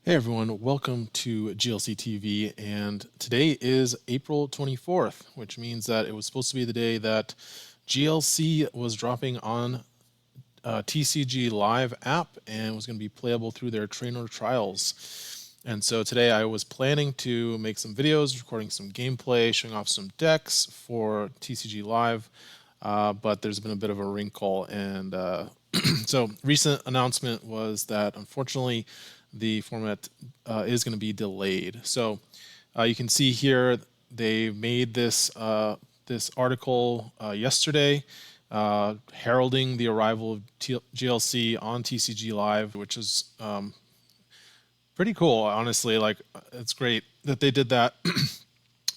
Hey everyone, welcome to GLC TV, and today is April 24th, which means that it was supposed to be the day that GLC was dropping on TCG Live app and was going to be playable through their trainer trials. And so today I was planning to make some videos, recording some gameplay, showing off some decks for TCG Live, but there's been a bit of a wrinkle, and so recent announcement was that unfortunately the format is going to be delayed. So you can see here they made this this article yesterday heralding the arrival of GLC on TCG Live, which is pretty cool, honestly. Like, it's great that they did that.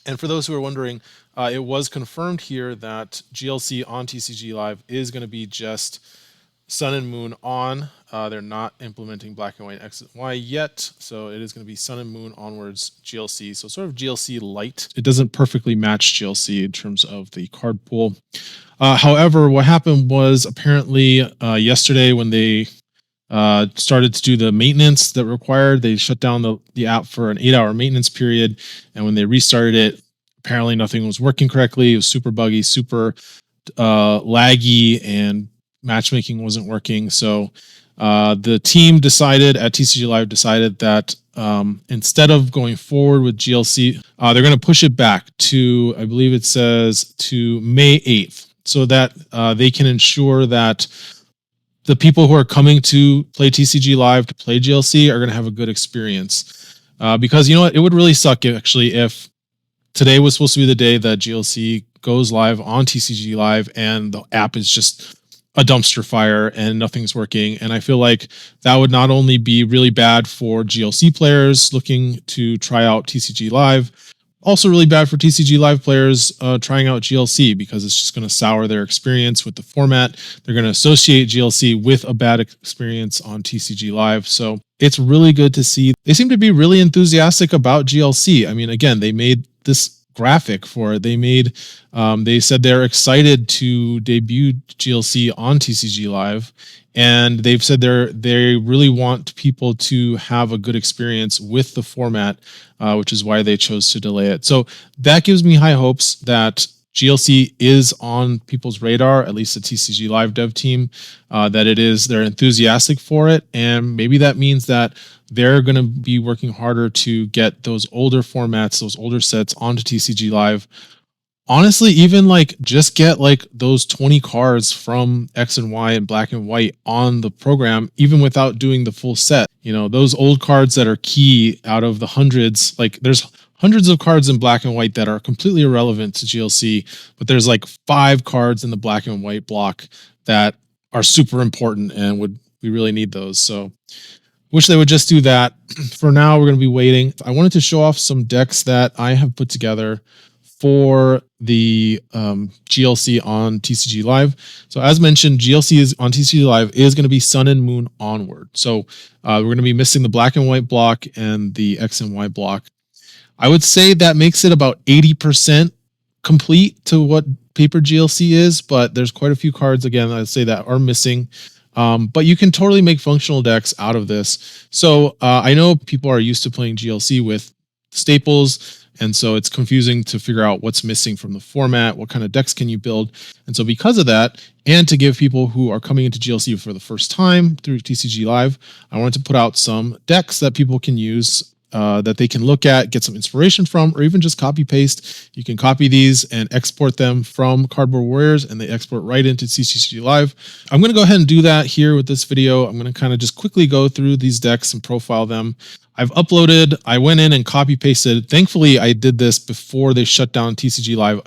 And for those who are wondering, it was confirmed here that GLC on TCG Live is going to be just Sun and Moon on. They're not implementing Black and White X and Y yet, so it is going to be Sun and Moon onwards GLC. So sort of GLC light. It doesn't perfectly match GLC in terms of the card pool. However, what happened was apparently yesterday when they started to do the maintenance that required, they shut down the app for an 8-hour maintenance period, and when they restarted it, apparently nothing was working correctly. It was super buggy, super laggy, and matchmaking wasn't working. So the team decided at TCG Live that instead of going forward with GLC, they're going to push it back to, I believe it says, to May 8th, so that they can ensure that the people who are coming to play TCG Live to play GLC are going to have a good experience. Because you know what, it would really suck if today was supposed to be the day that GLC goes live on TCG Live and the app is just a dumpster fire and nothing's working. And I feel like that would not only be really bad for GLC players looking to try out TCG Live, also really bad for TCG Live players trying out GLC, because it's just going to sour their experience with the format. They're going to associate GLC with a bad experience on TCG Live. So it's really good to see. They seem to be really enthusiastic about GLC. I mean, again, they made this graphic for it. They said they're excited to debut GLC on TCG Live, and they've said they really want people to have a good experience with the format, which is why they chose to delay it. So that gives me high hopes that GLC is on people's radar, at least the TCG Live dev team, they're enthusiastic for it, and maybe that means that they're going to be working harder to get those older formats, those older sets onto TCG Live. Honestly, even just get those 20 cards from X and Y and Black and White on the program, even without doing the full set. You know, those old cards that are key out of the hundreds, there's hundreds of cards in Black and White that are completely irrelevant to GLC, but there's 5 cards in the Black and White block that are super important, and we really need those. So wish they would just do that. For now, we're going to be waiting. I wanted to show off some decks that I have put together for the GLC on TCG Live. So as mentioned, GLC is on TCG Live is going to be Sun and Moon onward. So we're going to be missing the Black and White block and the X and Y block. I would say that makes it about 80% complete to what paper GLC is, but there's quite a few cards, again, I'd say, that are missing. But you can totally make functional decks out of this. So I know people are used to playing GLC with staples, and so it's confusing to figure out what's missing from the format, what kind of decks can you build. And so because of that, and to give people who are coming into GLC for the first time through TCG Live, I wanted to put out some decks that people can use, that they can look at, get some inspiration from, or even just copy paste. You can copy these and export them from Cardboard Warriors, and they export right into TCG Live. I'm going to go ahead and do that here with this video. I'm going to kind of just quickly go through these decks and profile them. I went in and copy pasted. Thankfully, I did this before they shut down TCG Live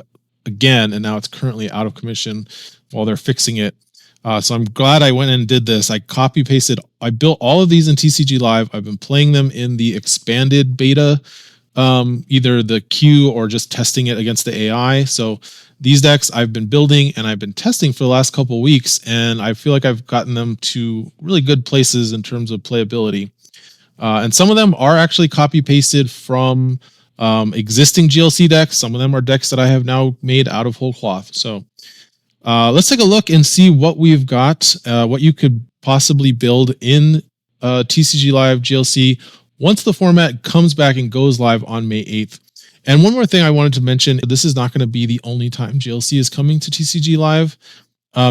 again, and now it's currently out of commission while they're fixing it. So I'm glad I went and did this. I copy pasted. I built all of these in TCG Live. I've been playing them in the expanded beta, either the queue or just testing it against the AI. So these decks I've been building and I've been testing for the last couple of weeks, and I feel like I've gotten them to really good places in terms of playability. And some of them are actually copy pasted from existing GLC decks. Some of them are decks that I have now made out of whole cloth. So let's take a look and see what we've got, what you could possibly build in TCG Live GLC once the format comes back and goes live on May 8th. And one more thing I wanted to mention, this is not going to be the only time GLC is coming to TCG Live.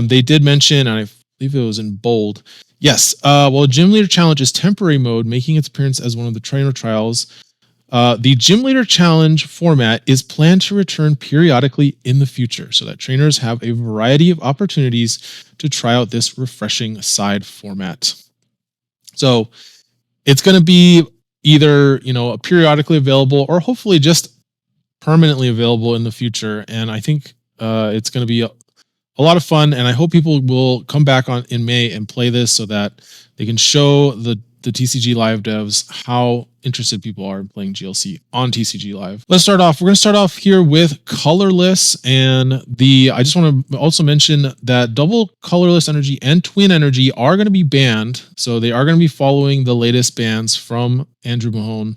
They did mention, and I believe it was in bold, yes, well, Gym Leader Challenge is temporary mode, making its appearance as one of the trainer trials. The Gym Leader Challenge format is planned to return periodically in the future so that trainers have a variety of opportunities to try out this refreshing side format. So it's going to be either, periodically available or hopefully just permanently available in the future. And I think it's going to be a lot of fun. And I hope people will come back in May and play this so that they can show the TCG Live devs how interested people are in playing GLC on TCG Live. Let's start off. We're going to start off here with Colorless, and I just want to also mention that double Colorless energy and twin energy are going to be banned. So they are going to be following the latest bans from Andrew Mahone.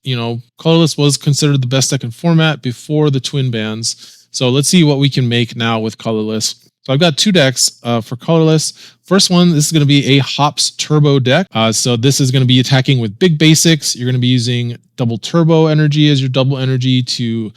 Colorless was considered the best deck in format before the twin bans. So let's see what we can make now with Colorless. So I've got two decks for Colorless. First one, this is going to be a Hops Turbo deck. So this is going to be attacking with big basics. You're going to be using double Turbo energy as your double energy to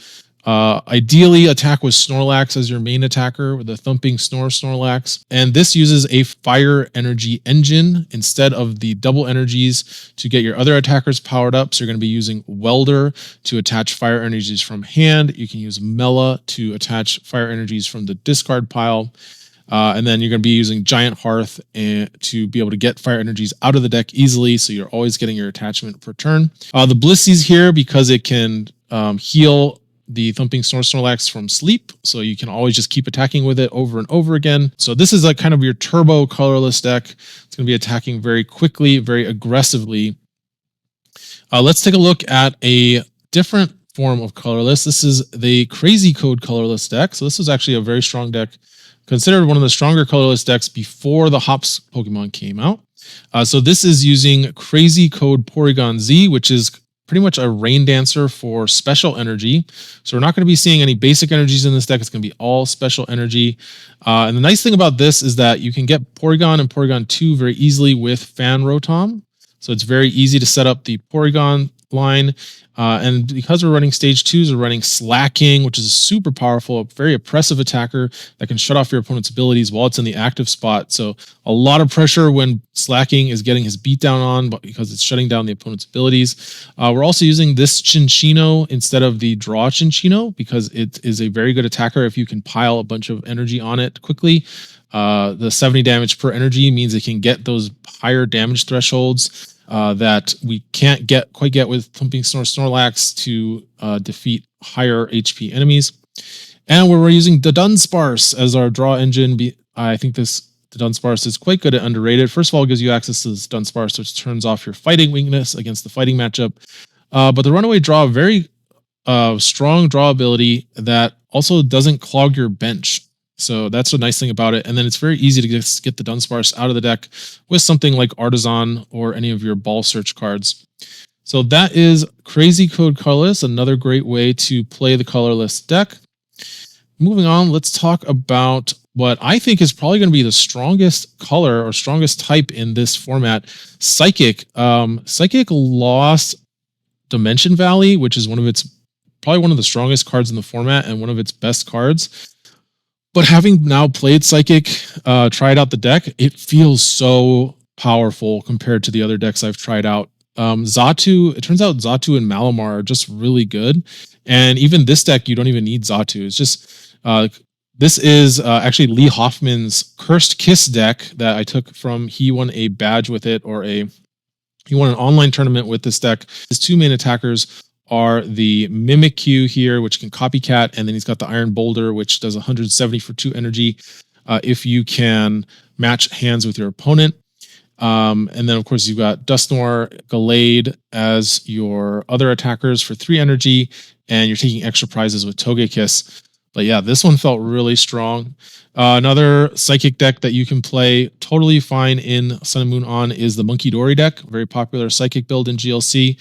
ideally attack with Snorlax as your main attacker with the Thumping Snorlax. And this uses a fire energy engine instead of the double energies to get your other attackers powered up. So you're going to be using Welder to attach fire energies from hand. You can use Mela to attach fire energies from the discard pile. And then you're going to be using Giant Hearth to be able to get fire energies out of the deck easily. So you're always getting your attachment per turn. The Blissey's here because it can heal the Thumping Snorlax from sleep, so you can always just keep attacking with it over and over again. So this is like kind of your turbo Colorless deck. It's going to be attacking very quickly, very aggressively. Let's take a look at a different form of Colorless. This is the Crazy Code Colorless deck. So this is actually a very strong deck, considered one of the stronger Colorless decks before the Hops Pokemon came out. So this is using Crazy Code Porygon Z, which is pretty much a Rain Dancer for special energy. So we're not going to be seeing any basic energies in this deck. It's going to be all special energy. And the nice thing about this is that you can get Porygon and Porygon 2 very easily with Fan Rotom. So it's very easy to set up the Porygon line. And because we're running stage 2s, we're running Slacking, which is a super powerful, very oppressive attacker that can shut off your opponent's abilities while it's in the active spot. So a lot of pressure when Slacking is getting his beatdown on, but because it's shutting down the opponent's abilities. We're also using this Chinchino instead of the Draw Chinchino because it is a very good attacker if you can pile a bunch of energy on it quickly. The 70 damage per energy means it can get those higher damage thresholds that we can't quite get with Thumping Snorlax to defeat higher HP enemies. And we're using the Dunsparce as our draw engine. I think the Dunsparce is quite good at underrated. First of all, it gives you access to this Dunsparce, which turns off your fighting weakness against the fighting matchup. But the Runaway Draw, very strong draw ability that also doesn't clog your bench. So that's a nice thing about it. And then it's very easy to just get the Dunsparce out of the deck with something like Artisan or any of your ball search cards. So that is Crazy Code Colorless, another great way to play the Colorless deck. Moving on, let's talk about what I think is probably going to be the strongest color or strongest type in this format, Psychic. Psychic lost Dimension Valley, which is probably one of the strongest cards in the format and one of its best cards. But having now played Psychic, tried out the deck, it feels so powerful compared to the other decks I've tried out. Xatu, it turns out Xatu and Malamar are just really good. And even this deck, you don't even need Xatu. It's just, this is actually Lee Hoffman's Cursed Kiss deck that I took from, he won a badge with it, he won an online tournament with this deck. His two main attackers are the Mimikyu here, which can copycat, and then he's got the Iron Boulder, which does 170 for 2 energy if you can match hands with your opponent. And then, of course, you've got Dusknoir, Gallade as your other attackers for 3 energy, and you're taking extra prizes with Togekiss. But yeah, this one felt really strong. Another Psychic deck that you can play totally fine in Sun and Moon On is the Monkey Dory deck, very popular Psychic build in GLC.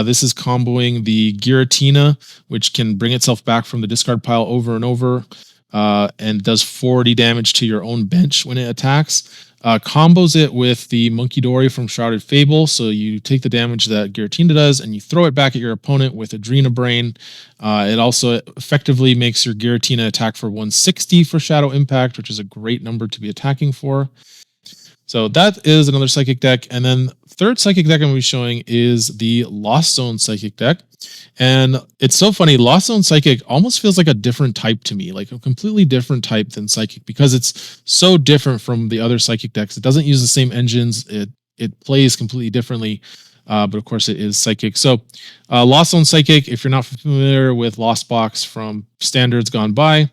This is comboing the Giratina, which can bring itself back from the discard pile over and over, and does 40 damage to your own bench when it attacks. combos it with the Monkey Dory from Shrouded Fable. So you take the damage that Giratina does and you throw it back at your opponent with Adrena Brain. It also effectively makes your Giratina attack for 160 for Shadow Impact, which is a great number to be attacking for. So that is another Psychic deck. And then third Psychic deck I'm going to be showing is the Lost Zone Psychic deck. And it's so funny, Lost Zone Psychic almost feels like a different type to me, like a completely different type than Psychic, because it's so different from the other Psychic decks. It doesn't use the same engines. It plays completely differently. But of course it is Psychic. So Lost Zone Psychic, if you're not familiar with Lost Box from Standards gone by,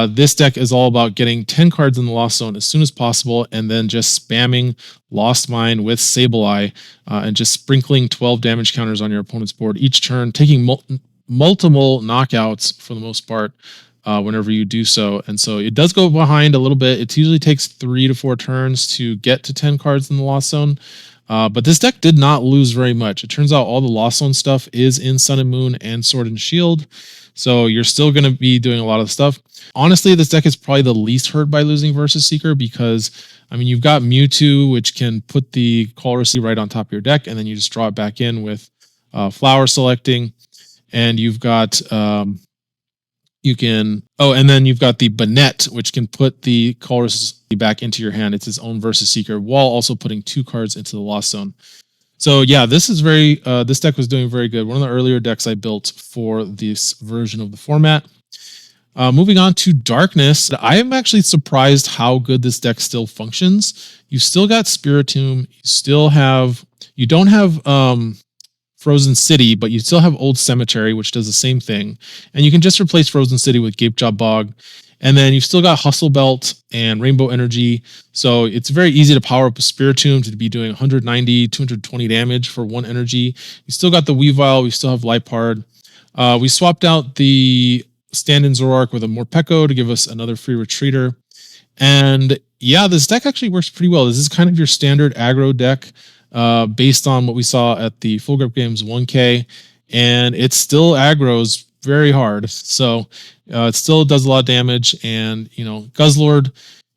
this deck is all about getting 10 cards in the Lost Zone as soon as possible, and then just spamming Lost Mine with Sableye, and just sprinkling 12 damage counters on your opponent's board each turn, taking multiple knockouts for the most part whenever you do so. And so it does go behind a little bit. It usually takes 3 to 4 turns to get to 10 cards in the Lost Zone. But this deck did not lose very much. It turns out all the Lost Zone stuff is in Sun and Moon and Sword and Shield. So you're still going to be doing a lot of stuff. Honestly, this deck is probably the least hurt by losing Versus Seeker, because, I mean, you've got Mewtwo, which can put the Colorless right on top of your deck, and then you just draw it back in with Flower Selecting. And you've got, and then you've got the Banette, which can put the Colorless back into your hand. It's its own Versus Seeker, while also putting 2 cards into the Lost Zone. So yeah, this is this deck was doing very good. One of the earlier decks I built for this version of the format. Moving on to Darkness, I am actually surprised how good this deck still functions. You still got Spiritomb, you don't have Frozen City, but you still have Old Cemetery, which does the same thing. And you can just replace Frozen City with Gapejaw Bog. And then you've still got Hustle Belt and Rainbow Energy. So it's very easy to power up a Spiritomb to be doing 190, 220 damage for 1 energy. You still got the Weavile. We still have Liepard. We swapped out the Stand-in Zoroark with a Morpeko to give us another free Retreater. And yeah, this deck actually works pretty well. This is kind of your standard aggro deck based on what we saw at the Full Grip Games 1K. And it still aggroes very hard. So it still does a lot of damage. And, Guzzlord,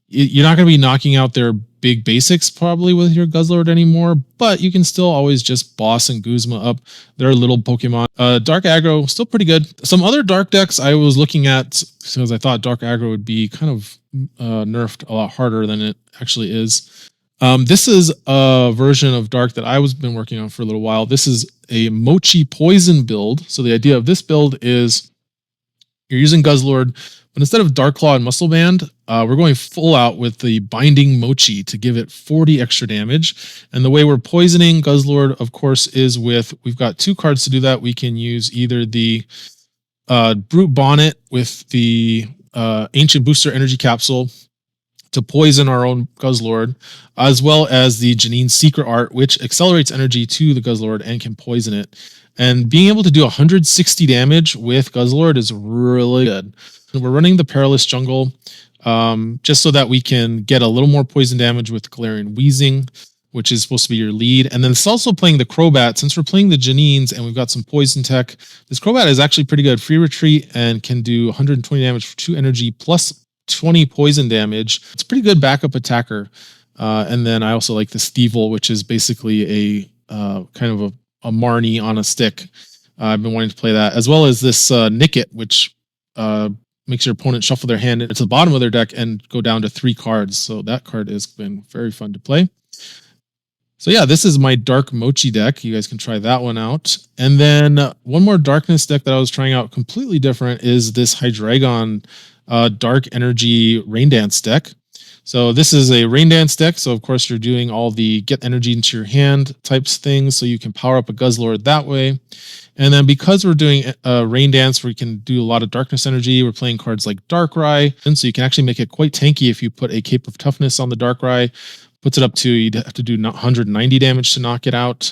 you're not going to be knocking out their big basics probably with your Guzzlord anymore, but you can still always just boss and Guzma up their little Pokemon. Dark Aggro, still pretty good. Some other Dark decks I was looking at, because I thought Dark Aggro would be kind of nerfed a lot harder than it actually is. This is a version of Dark that I was been working on for a little while. This is a Mochi Poison build. So the idea of this build is you're using Guzzlord, but instead of Dark Claw and Muscle Band, we're going full out with the Binding Mochi to give it 40 extra damage. And the way we're poisoning Guzzlord, of course, is we've got 2 cards to do that. We can use either the Brute Bonnet with the Ancient Booster Energy Capsule to poison our own Guzzlord, as well as the Janine's Secret Art, which accelerates energy to the Guzzlord and can poison it. And being able to do 160 damage with Guzzlord is really good. We're running the Perilous Jungle just so that we can get a little more poison damage with Galarian Wheezing, which is supposed to be your lead. And then it's also playing the Crobat. Since we're playing the Janines and we've got some poison tech, this Crobat is actually pretty good. Free Retreat and can do 120 damage for 2 energy plus 20 poison damage. It's a pretty good backup attacker. And then I also like the Stevel, which is basically a kind of a Marnie on a stick. I've been wanting to play that, as well as this Nickit, which makes your opponent shuffle their hand into the bottom of their deck and go down to 3 cards. So that card has been very fun to play. So yeah, this is my Dark Mochi deck. You guys can try that one out. And then one more Darkness deck that I was trying out, completely different, is this Hydreigon Dark Energy Rain Dance deck. So this is a Rain Dance deck. So of course you're doing all the get energy into your hand types things, so you can power up a Guzzlord that way. And then because we're doing Rain Dance, we can do a lot of Darkness energy. We're playing cards like Darkrai, and so you can actually make it quite tanky if you put a Cape of Toughness on the Darkrai. Puts it up to, you'd have to do 190 damage to knock it out.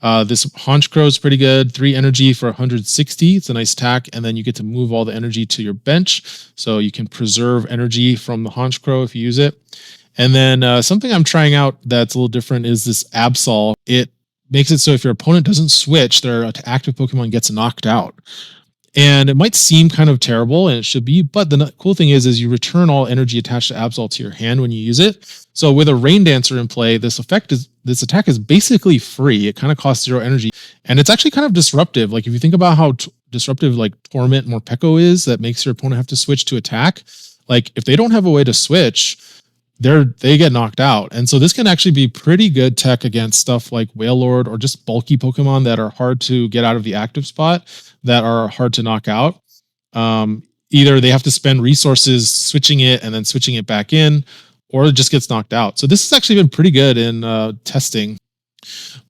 This Honchkrow is pretty good. 3 energy for 160. It's a nice attack. And then you get to move all the energy to your bench. So you can preserve energy from the Honchkrow if you use it. And then something I'm trying out that's a little different is this Absol. It makes it so if your opponent doesn't switch, their active Pokemon gets knocked out. And it might seem kind of terrible, and it should be, but the cool thing is you return all energy attached to Absol to your hand when you use it. So with a Rain Dancer in play, this attack is basically free. It kind of costs 0 energy, and it's actually kind of disruptive. Like if you think about how disruptive like Torment Morpeko is, that makes your opponent have to switch to attack. Like if they don't have a way to switch, they get knocked out. And so this can actually be pretty good tech against stuff like Whale Lord or just bulky Pokemon that are hard to get out of the active spot, that are hard to knock out. Either they have to spend resources switching it and then switching it back in, or it just gets knocked out. So this has actually been pretty good in testing.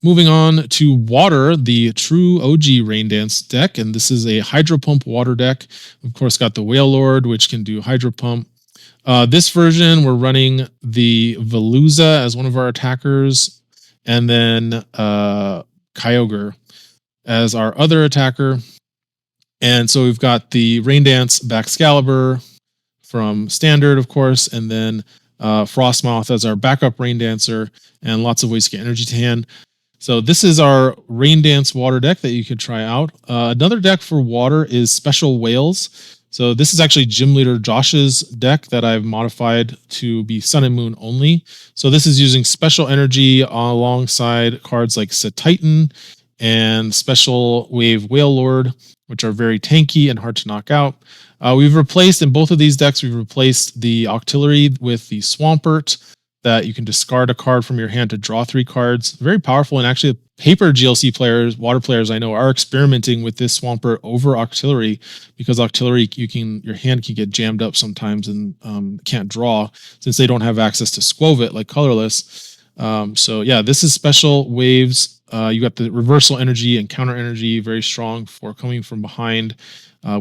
Moving on to water, the true OG Rain Dance deck, and this is a Hydro Pump water deck. Of course, got the Whale Lord, which can do Hydro Pump. This version, we're running the Veluza as one of our attackers, and then Kyogre as our other attacker. And so we've got the Rain Dance Baxcalibur from Standard, of course, and then Frostmoth as our backup Rain Dancer, and lots of ways to get energy to hand. So this is our Rain Dance water deck that you could try out. Another deck for water is Special Whales. So this is actually Gym Leader Josh's deck that I've modified to be Sun and Moon only. So this is using special energy alongside cards like Titan and Special Wave Whale Lord, which are very tanky and hard to knock out. We've replaced, in both of these decks, we've replaced the Octillery with the Swampert, that you can discard a card from your hand to draw 3 cards. Very powerful, and actually paper GLC players, water players I know, are experimenting with this Swampert over Octillery, because Octillery, your hand can get jammed up sometimes and can't draw since they don't have access to Squovit like Colorless. So yeah, this is Special Waves. You got the reversal energy and counter energy, very strong for coming from behind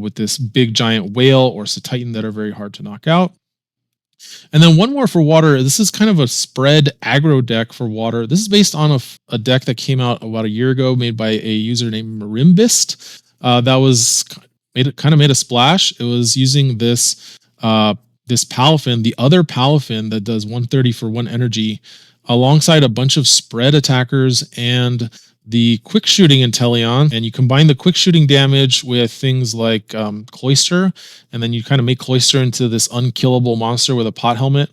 with this big giant whale or Titan that are very hard to knock out. And then one more for water. This is kind of a spread aggro deck for water. This is based on a deck that came out about a year ago, made by a user named Marimbist. That was made a splash. It was using this Palafin, the other Palafin that does 130 for 1 energy, alongside a bunch of spread attackers and the quick shooting Inteleon, and you combine the quick shooting damage with things like Cloyster, and then you kind of make Cloyster into this unkillable monster with a pot helmet.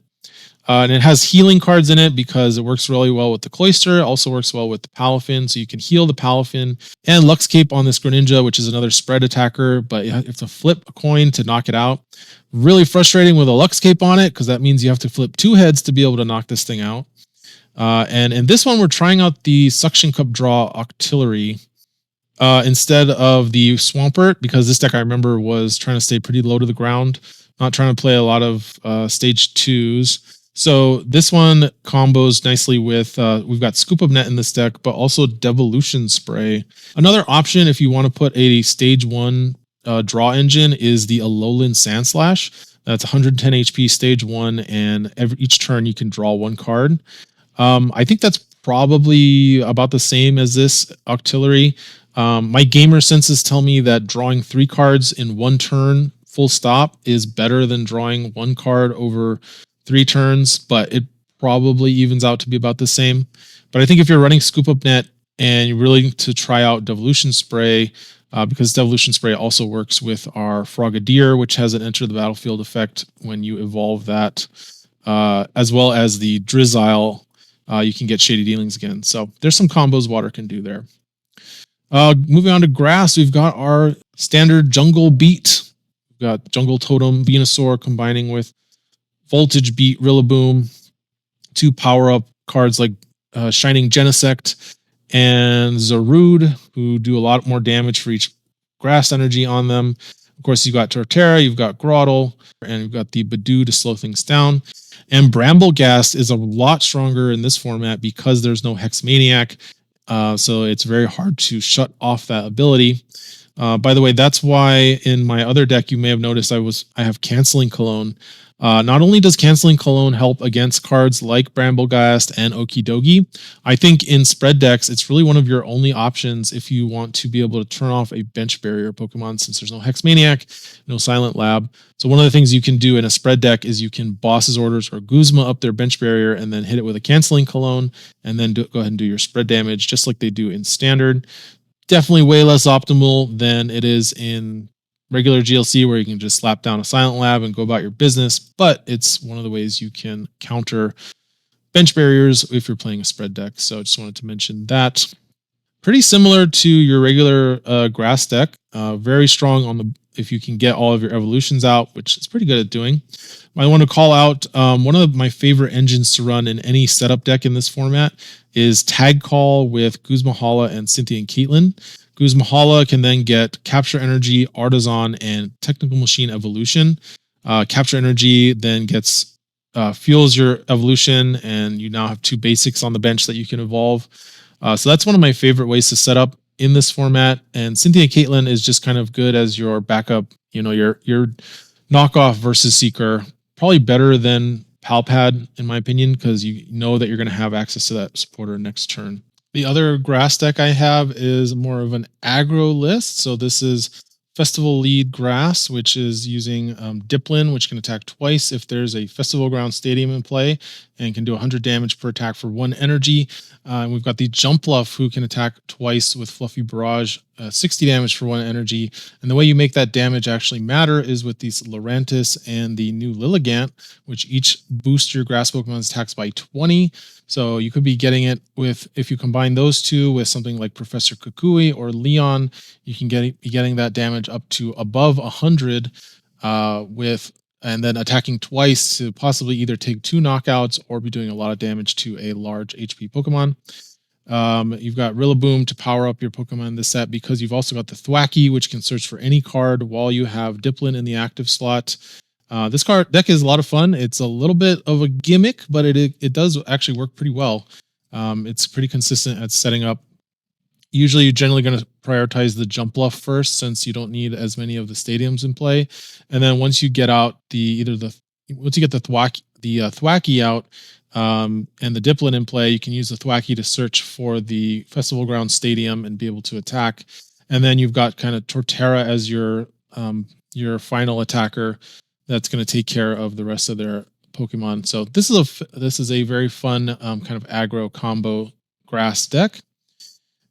And it has healing cards in it because it works really well with the Cloyster. It also works well with the Palafin, so you can heal the Palafin. And Luxcape on this Greninja, which is another spread attacker, but you have to flip a coin to knock it out. Really frustrating with a Luxcape on it, because that means you have to flip 2 heads to be able to knock this thing out. And in this one, we're trying out the Suction Cup Draw Octillery instead of the Swampert, because this deck, I remember, was trying to stay pretty low to the ground, not trying to play a lot of stage 2s. So this one combos nicely with, we've got Scoop of Net in this deck, but also Devolution Spray. Another option, if you want to put a stage 1 draw engine, is the Alolan Sandslash. That's 110 HP stage 1, and each turn you can draw 1 card. I think that's probably about the same as this Octillery. My gamer senses tell me that drawing 3 cards in 1 turn, full stop, is better than drawing 1 card over 3 turns, but it probably evens out to be about the same. But I think if you're running Scoop Up Net and you're really to try out Devolution Spray, because Devolution Spray also works with our Frogadier, which has an Enter the Battlefield effect when you evolve that, as well as the Drizzile. You can get Shady Dealings again. So there's some combos water can do there. Moving on to grass, we've got our standard Jungle Beat. We've got Jungle Totem Venusaur combining with Voltage Beat Rillaboom, 2 power-up cards like Shining Genesect and Zarude, who do a lot more damage for each grass energy on them. Of course, you've got Torterra, you've got Groddle, and you've got the Badoo to slow things down. And Brambleghast is a lot stronger in this format because there's no Hex Maniac, so it's very hard to shut off that ability. By the way, that's why in my other deck you may have noticed I have Canceling Cologne. Not only does Canceling Cologne help against cards like Brambleghast and Okidogi, I think in spread decks, it's really one of your only options if you want to be able to turn off a bench barrier Pokemon, since there's no Hex Maniac, no Silent Lab. So one of the things you can do in a spread deck is you can Boss's Orders or Guzma up their bench barrier and then hit it with a Canceling Cologne, and then go ahead and do your spread damage just like they do in Standard. Definitely way less optimal than it is in regular GLC where you can just slap down a silent lab and go about your business, but it's one of the ways you can counter bench barriers if you're playing a spread deck. So I just wanted to mention that. Pretty similar to your regular grass deck. Very strong on the if you can get all of your evolutions out, which it's pretty good at doing. I want to call out one of my favorite engines to run in any setup deck in this format is Tag Call with Guzmahala and Cynthia and Caitlin. Guzmahala can then get Capture Energy, Artisan, and Technical Machine Evolution. Capture Energy then gets fuels your evolution, and you now have 2 basics on the bench that you can evolve. So that's one of my favorite ways to set up in this format. And Cynthia and Caitlin is just kind of good as your backup, your knockoff versus seeker. Probably better than Palpad, in my opinion, because you know that you're going to have access to that supporter next turn. The other grass deck I have is more of an aggro list. So this is Festival Lead Grass, which is using Diplin, which can attack twice if there's a Festival Ground Stadium in play, and can do 100 damage per attack for 1 energy. And we've got the Jumpluff, who can attack twice with Fluffy Barrage, 60 damage for 1 energy. And the way you make that damage actually matter is with these Lurantis and the new Lilligant, which each boost your grass Pokemon's attacks by 20. So you could be getting it with, if you combine those two with something like Professor Kukui or Leon, you can be getting that damage up to above 100 and then attacking twice to possibly either take 2 knockouts or be doing a lot of damage to a large HP Pokemon. You've got Rillaboom to power up your Pokemon in this set, because you've also got the Thwackey, which can search for any card while you have Diplin in the active slot. This card deck is a lot of fun. It's a little bit of a gimmick, but it does actually work pretty well. It's pretty consistent at setting up. Usually, you're generally going to prioritize the Jumpluff first, since you don't need as many of the stadiums in play. And then once you get out once you get the Thwackey out and the Diplin in play, you can use the Thwackey to search for the Festival Ground Stadium and be able to attack. And then you've got kind of Torterra as your final attacker that's going to take care of the rest of their Pokemon. So this is a very fun kind of aggro combo grass deck.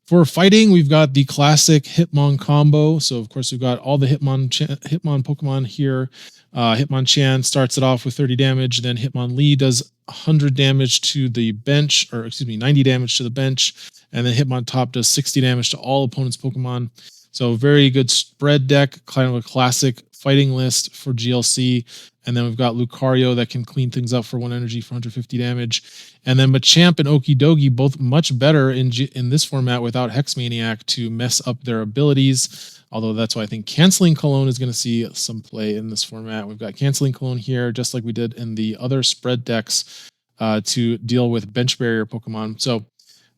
For fighting, we've got the classic Hitmon combo. So of course we've got all the Hitmon Pokemon here. Hitmonchan starts it off with 30 damage. Then Hitmonlee does 100 damage to the bench, 90 damage to the bench. And then Hitmontop does 60 damage to all opponents' Pokemon. So very good spread deck, kind of a classic fighting list for GLC. And then we've got Lucario that can clean things up for 1 energy for 150 damage. And then Machamp and Okidogi, both much better in this format without Hex Maniac to mess up their abilities. Although that's why I think Canceling Cologne is going to see some play in this format. We've got Canceling Cologne here, just like we did in the other spread decks to deal with bench barrier Pokemon. So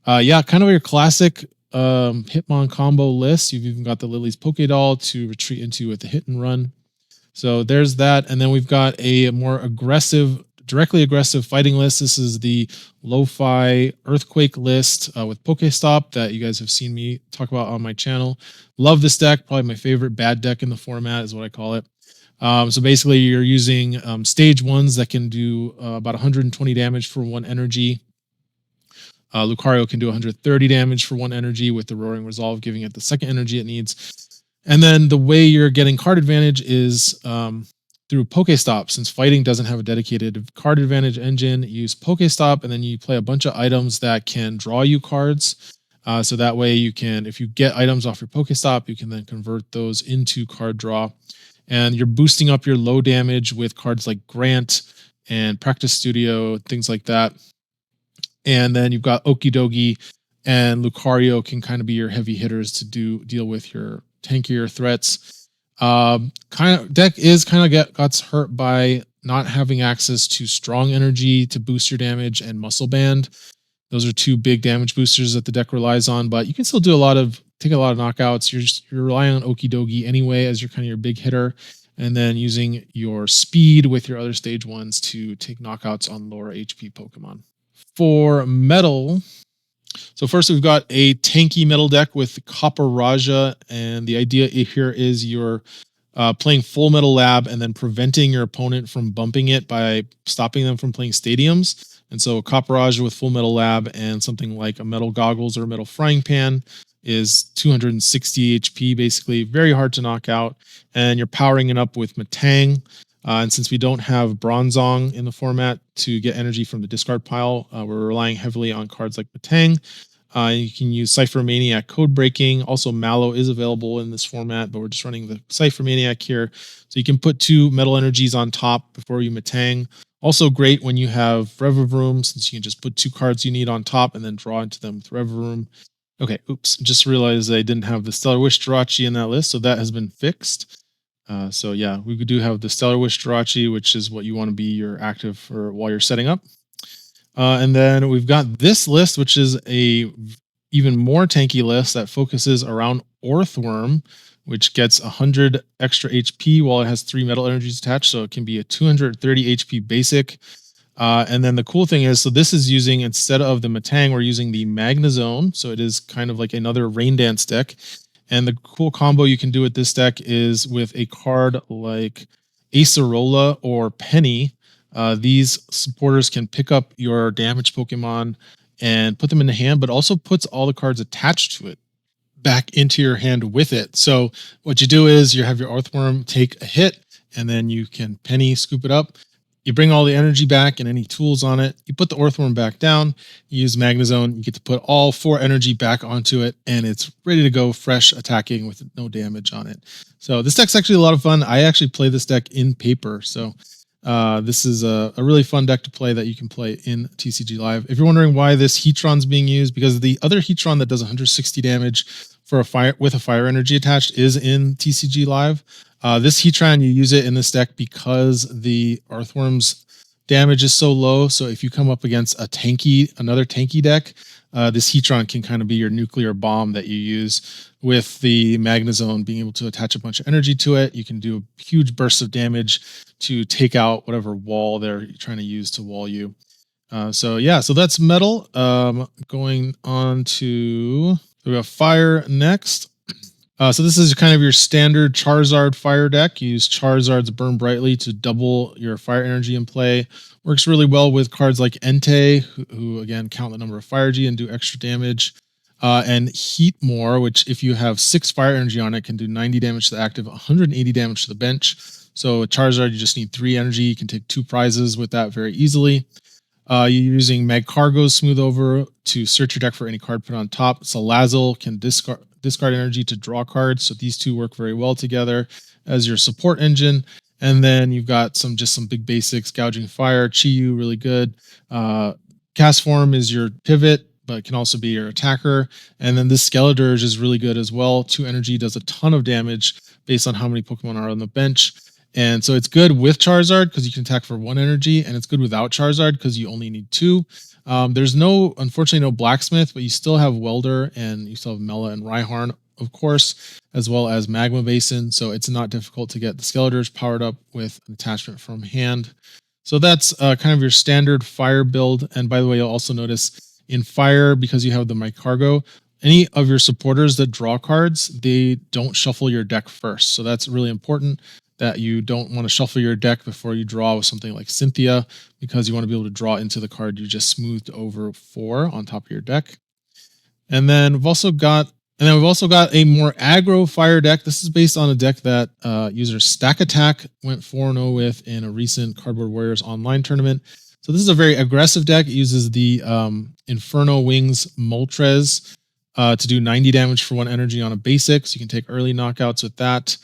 yeah, kind of your classic Hitmon combo list. You've even got the Lily's Pokédoll to retreat into with the hit and run. So there's that. And then we've got a more directly aggressive fighting list. This is the Lo-Fi Earthquake list with Pokestop that you guys have seen me talk about on my channel. Love this deck. Probably my favorite bad deck in the format is what I call it. So basically you're using stage 1s that can do about 120 damage for 1 energy. Lucario can do 130 damage for 1 energy with the Roaring Resolve, giving it the 2nd energy it needs. And then the way you're getting card advantage is through Pokestop. Since fighting doesn't have a dedicated card advantage engine, you use Pokestop, and then you play a bunch of items that can draw you cards. So that way you can, if you get items off your Pokestop, you can then convert those into card draw. And you're boosting up your low damage with cards like Grant and Practice Studio, things like that. And then you've got Okidogi and Lucario can kind of be your heavy hitters to deal with your tankier threats. Deck is kind of got hurt by not having access to Strong Energy to boost your damage and Muscle Band. Those are 2 big damage boosters that the deck relies on, but you can still take a lot of knockouts. You're relying on Okidogi anyway as your big hitter, and then using your speed with your other stage 1s to take knockouts on lower HP Pokemon. For metal, so first we've got a tanky metal deck with Copper Raja, and the idea here is you're playing Full Metal Lab and then preventing your opponent from bumping it by stopping them from playing stadiums. And so Copper Raja with Full Metal Lab and something like a Metal Goggles or a Metal Frying Pan is 260 HP, basically. Very hard to knock out. And you're powering it up with Matang. And since we don't have Bronzong in the format to get energy from the discard pile, we're relying heavily on cards like Matang. You can use Cypher Maniac code breaking. Also, Mallow is available in this format, but we're just running the Cypher Maniac here. So you can put 2 metal energies on top before you Matang. Also great when you have Revavroom, since you can just put 2 cards you need on top and then draw into them with Revavroom. Okay, oops, just realized I didn't have the Stellar Wish Jirachi in that list, so that has been fixed. So yeah, we do have the Stellar Wish Jirachi, which is what you want to be your active for while you're setting up. And then we've got this list, which is a even more tanky list that focuses around Orthworm, which gets 100 extra HP while it has 3 metal energies attached. So it can be a 230 HP basic. And then the cool thing is, so this is using, instead of the Matang, we're using the Magnezone. So it is kind of like another Rain Dance deck. And the cool combo you can do with this deck is with a card like Acerola or Penny. These supporters can pick up your damaged Pokemon and put them in the hand, but also puts all the cards attached to it back into your hand with it. So what you do is you have your Orthworm take a hit, and then you can Penny scoop it up. You bring all the energy back and any tools on it. You put the Orthworm back down. You use Magnezone. You get to put all 4 energy back onto it, and it's ready to go fresh attacking with no damage on it. So this deck's actually a lot of fun. I actually play this deck in paper. So this is a really fun deck to play that you can play in TCG Live. If you're wondering why this Heatron's being used, because the other Heatron that does 160 damage for a fire with a fire energy attached is in TCG Live. This Heatron, you use it in this deck because the Earthworm's damage is so low. So if you come up against another tanky deck, this Heatron can kind of be your nuclear bomb that you use. With the Magnezone being able to attach a bunch of energy to it, you can do a huge burst of damage to take out whatever wall they're trying to use to wall you. So yeah, so that's metal. Going on to, we have fire next. So this is kind of your standard Charizard fire deck. You use Charizard's Burn Brightly to double your fire energy in play. Works really well with cards like Entei, who again count the number of fire G and do extra damage. And Heatmore, which if you have 6 fire energy on it, can do 90 damage to the active, 180 damage to the bench. So with Charizard, you just need 3 energy. You can take 2 prizes with that very easily. You're using Magcargo's Smooth Over to search your deck for any card put on top. Salazzle can discard energy to draw cards. So these two work very well together as your support engine. And then you've got some big basics. Gouging Fire, Chi-Yu, really good. Cast Form is your pivot, but can also be your attacker. And then this Skeledirge is really good as well. 2 energy, does a ton of damage based on how many Pokemon are on the bench. And so it's good with Charizard because you can attack for 1 energy, and it's good without Charizard because you only need 2. There's unfortunately no Blacksmith, but you still have Welder, and you still have Mela and Rhyhorn, of course, as well as Magma Basin. So it's not difficult to get the Skeledirge powered up with an attachment from hand. So that's kind of your standard fire build. And by the way, you'll also notice in fire, because you have the Magcargo, any of your supporters that draw cards, they don't shuffle your deck first. So that's really important, that you don't want to shuffle your deck before you draw with something like Cynthia, because you want to be able to draw into the card you just smoothed over for on top of your deck. And then we've also got a more aggro fire deck. This is based on a deck that user Stack Attack went 4-0 with in a recent Cardboard Warriors online tournament. So this is a very aggressive deck. It uses the Inferno Wings Moltres to do 90 damage for 1 energy on a basic. So you can take early knockouts with that.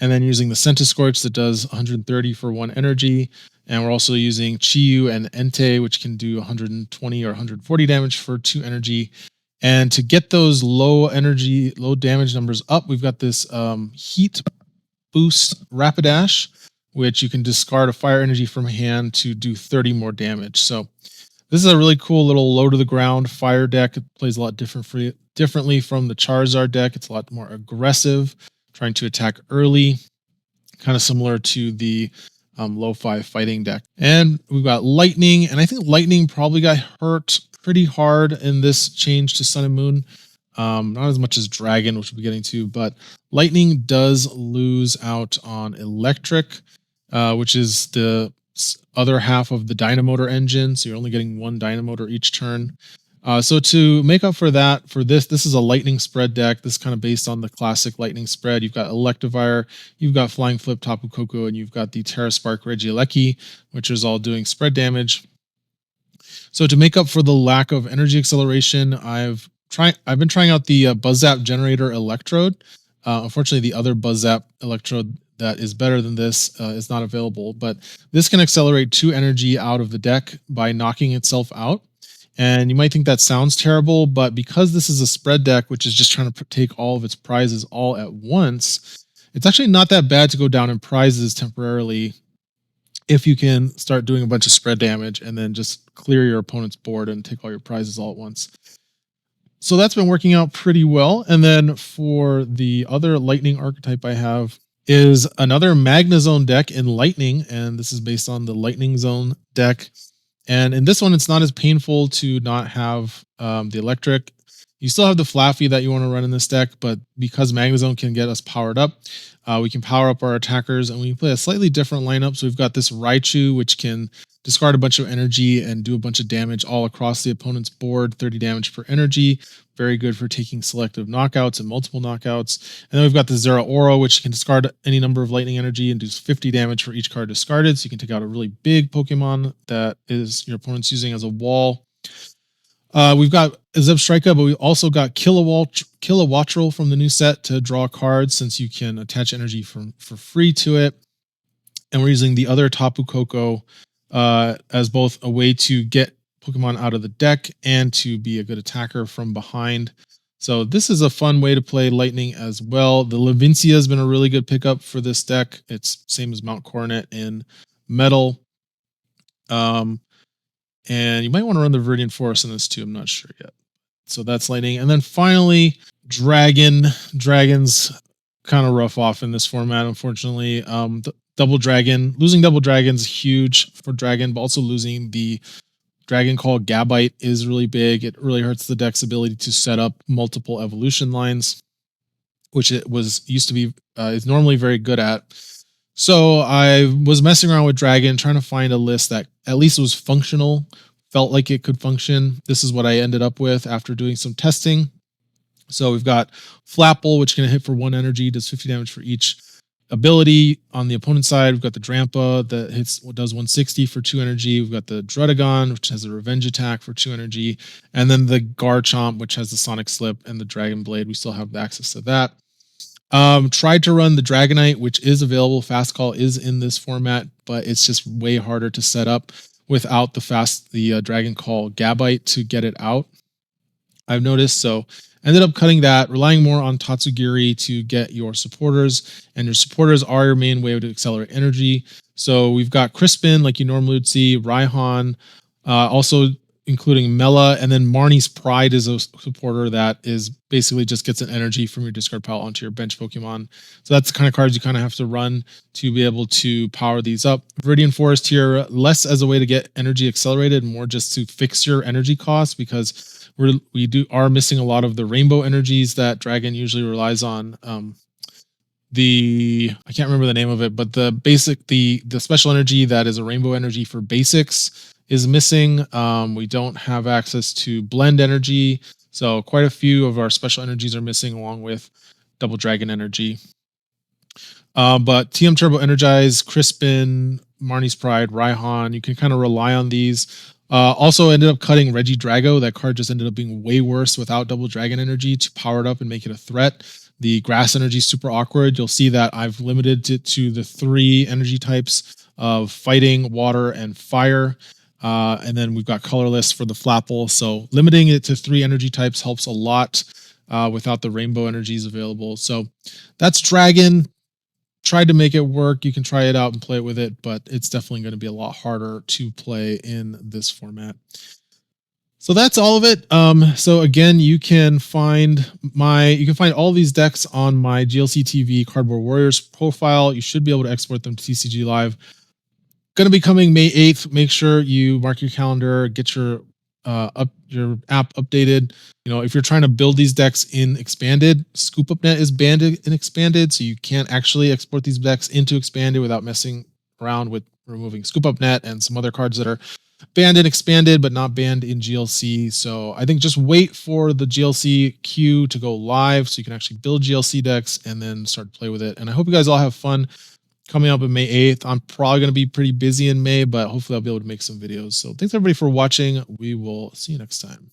And then using the Centiskorch that does 130 for 1 energy. And we're also using Chi-Yu and Entei, which can do 120 or 140 damage for 2 energy. And to get those low damage numbers up, we've got this Heat Boost Rapidash, which you can discard a fire energy from hand to do 30 more damage. So this is a really cool little low to the ground fire deck. It plays a lot differently from the Charizard deck. It's a lot more aggressive, trying to attack early, kind of similar to the Lo-Fi fighting deck. And we've got Lightning, and I think Lightning probably got hurt pretty hard in this change to Sun and Moon. Not as much as Dragon, which we'll be getting to, but Lightning does lose out on Electric, which is the other half of the Dynamotor engine. So you're only getting 1 Dynamotor each turn. So to make up for that, this is a lightning spread deck. This is kind of based on the classic lightning spread. You've got Electivire, you've got Flying Flip, Tapu Koko, and you've got the Terra Spark Regieleki, which is all doing spread damage. So to make up for the lack of energy acceleration, I've been trying out the Buzz Zap Generator Electrode. Unfortunately, the other Buzz Zap Electrode that is better than this is not available, but this can accelerate 2 energy out of the deck by knocking itself out. And you might think that sounds terrible, but because this is a spread deck, which is just trying to take all of its prizes all at once, it's actually not that bad to go down in prizes temporarily if you can start doing a bunch of spread damage and then just clear your opponent's board and take all your prizes all at once. So that's been working out pretty well. And then for the other lightning archetype I have is another Magna Zone deck in lightning, and this is based on the Lightning Zone deck. And in this one, it's not as painful to not have the electric. You still have the Flaffy that you want to run in this deck, but because Magna Zone can get us powered up, we can power up our attackers, and we play a slightly different lineup. So we've got this Raichu, which can discard a bunch of energy and do a bunch of damage all across the opponent's board, 30 damage per energy. Very good for taking selective knockouts and multiple knockouts. And then we've got the Zeraora, which can discard any number of lightning energy and do 50 damage for each card discarded. So you can take out a really big Pokemon that is your opponent's using as a wall. We've got Zebstrika, but we also got Kilowattrel from the new set to draw cards, since you can attach energy for free to it. And we're using the other Tapu Koko as both a way to get Pokemon out of the deck and to be a good attacker from behind. So this is a fun way to play Lightning as well. The Levincia has been a really good pickup for this deck. It's same as Mount Coronet in Metal. And you might want to run the Viridian Forest in this too. I'm not sure yet. So that's Lightning. And then finally, Dragon. Dragon's kind of rough off in this format, unfortunately. Double Dragon. Losing Double Dragon's huge for Dragon, but also losing the Dragon Call Gabite is really big. It really hurts the deck's ability to set up multiple evolution lines, which it used to be is normally very good at. So I was messing around with Dragon, trying to find a list that at least was functional, felt like it could function. This is what I ended up with after doing some testing. So we've got Flapple, which can hit for 1 energy, does 50 damage for each ability. On the opponent's side, we've got the Drampa that does 160 for 2 energy. We've got the Druddigon, which has a revenge attack for 2 energy. And then the Garchomp, which has the Sonic Slip, and the Dragon Blade. We still have access to that. Tried to run the Dragonite, which is available. Fast Call is in this format, but it's just way harder to set up without the Dragon Call Gabite to get it out, I've noticed. So ended up cutting that, relying more on Tatsugiri to get your supporters, and your supporters are your main way to accelerate energy. So we've got Crispin, like you normally would see, Raihan, also including Mela, and then Marnie's Pride is a supporter that is basically just gets an energy from your discard pile onto your bench Pokemon. So that's the kind of cards you kind of have to run to be able to power these up. Viridian Forest here, less as a way to get energy accelerated, more just to fix your energy costs, because we are missing a lot of the rainbow energies that Dragon usually relies on. I can't remember the name of it, but the special energy that is a rainbow energy for basics is missing. We don't have access to blend energy, so quite a few of our special energies are missing, along with Double Dragon energy. But TM Turbo Energize, Crispin, Marnie's Pride, Raihan, you can kind of rely on these. Also ended up cutting Regidrago. That card just ended up being way worse without Double Dragon energy to power it up and make it a threat. The grass energy is super awkward. You'll see that I've limited it to the 3 energy types of fighting, water, and fire. And then we've got Colorless for the Flapple. So limiting it to 3 energy types helps a lot without the rainbow energies available. So that's Dragon. Tried to make it work. You can try it out and play it with it, but it's definitely going to be a lot harder to play in this format. So that's all of it. So again, you can find all these decks on my GLC TV Cardboard Warriors profile. You should be able to export them to TCG Live. Going to be coming May 8th. Make sure you mark your calendar, get your app updated. You know, if you're trying to build these decks in Expanded, ScoopUpNet is banned in Expanded, so you can't actually export these decks into Expanded without messing around with removing ScoopUpNet and some other cards that are banned and expanded, but not banned in GLC. So I think just wait for the GLC queue to go live so you can actually build GLC decks and then start to play with it. And I hope you guys all have fun coming up on May 8th. I'm probably going to be pretty busy in May, but hopefully I'll be able to make some videos. So thanks everybody for watching. We will see you next time.